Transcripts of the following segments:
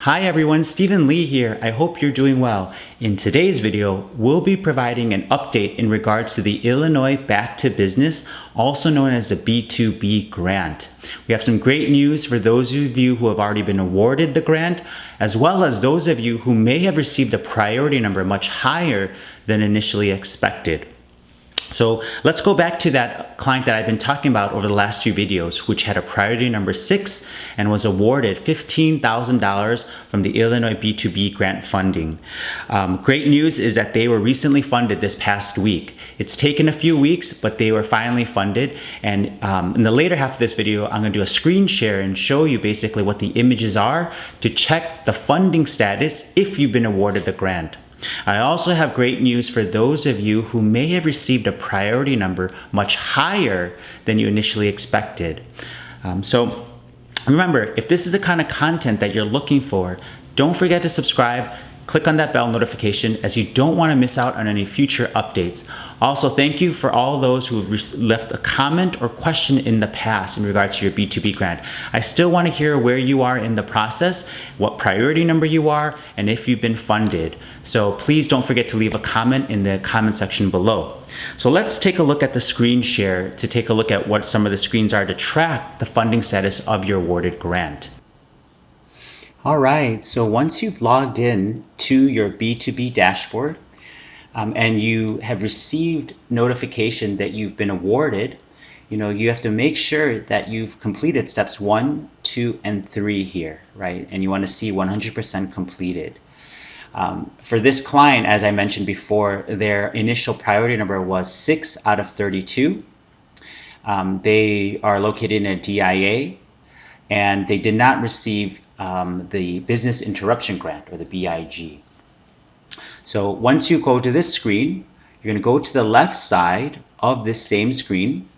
Hi everyone, Stephen Lee here. I hope you're doing well. In today's video, we'll be providing an update in regards to the Illinois Back to Business, also known as the B2B grant. We have some great news for those of you who have already been awarded the grant, as well as those of you who may have received a priority number much higher than initially expected. So let's go back to that client that I've been talking about over the last few videos, which had a priority number 6 and was awarded $15,000 from the Illinois B2B grant funding. Great news is that they were recently funded this past week. It's taken a few weeks, but they were finally funded. And in the later half of this video, I'm going to do a screen share and show you basically what the images are to check the funding status if you've been awarded the grant. I also have great news for those of you who may have received a priority number much higher than you initially expected. So remember, if this is the kind of content that you're looking for, don't forget to subscribe. Click on that bell notification as you don't want to miss out on any future updates. Also, thank you for all those who have left a comment or question in the past in regards to your B2B grant. I still want to hear where you are in the process, what priority number you are, and if you've been funded. So please don't forget to leave a comment in the comment section below. So let's take a look at the screen share to take a look at what some of the screens are to track the funding status of your awarded grant. All right, so once you've logged in to your B2B dashboard and you have received notification that you've been awarded, you have to make sure that you've completed steps 1, 2, and 3 here, right? And you want to see 100% completed. For this client, as I mentioned before, their initial priority number was 6 out of 32. They are located in a DIA, and they did not receive the Business Interruption Grant, or the BIG. So once you go to this screen, you're going to go to the left side of this same screen,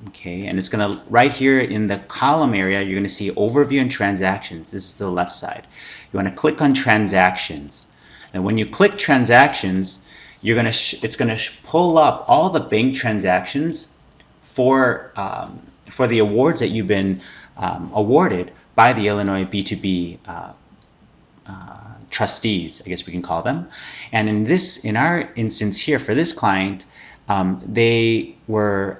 okay, and it's going to, right here in the column area, you're going to see Overview and Transactions. This is the left side. You want to click on Transactions, and when you click Transactions, it's going to pull up all the bank transactions for the awards that you've been awarded by the Illinois B2B trustees, I guess we can call them. And in our instance here for this client, they were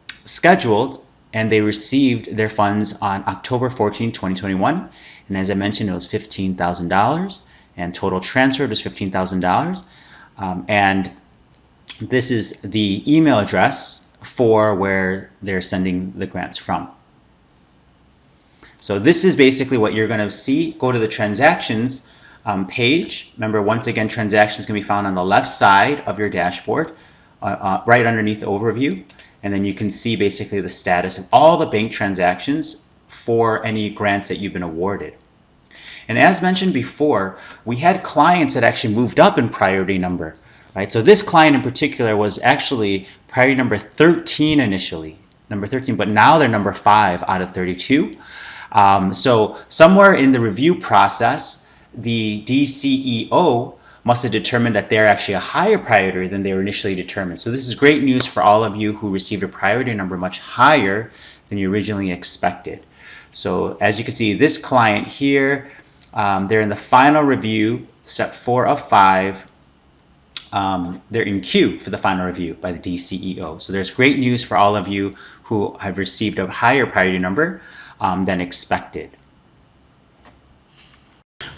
scheduled and they received their funds on October 14, 2021. And as I mentioned, it was $15,000, and total transfer was $15,000. And this is the email address for where they're sending the grants from. So this is basically what you're going to see. Go to the transactions page. Remember, once again, transactions can be found on the left side of your dashboard, right underneath the overview. And then you can see basically the status of all the bank transactions for any grants that you've been awarded. And as mentioned before, we had clients that actually moved up in priority number, right? So this client in particular was actually priority number 13 initially, number 13, but now they're number 5 out of 32. So somewhere in the review process, the DCEO must have determined that they're actually a higher priority than they were initially determined. So this is great news for all of you who received a priority number much higher than you originally expected. So as you can see, this client here, they're in the final review, step 4 of 5. They're in queue for the final review by the DCEO. So there's great news for all of you who have received a higher priority number than expected.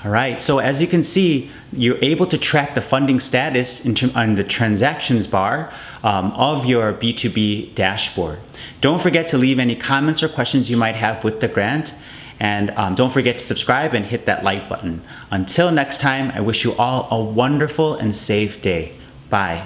All right, so as you can see, you're able to track the funding status on the transactions bar of your B2B dashboard. Don't forget to leave any comments or questions you might have with the grant, and don't forget to subscribe and hit that like button. Until next time, I wish you all a wonderful and safe day. Bye.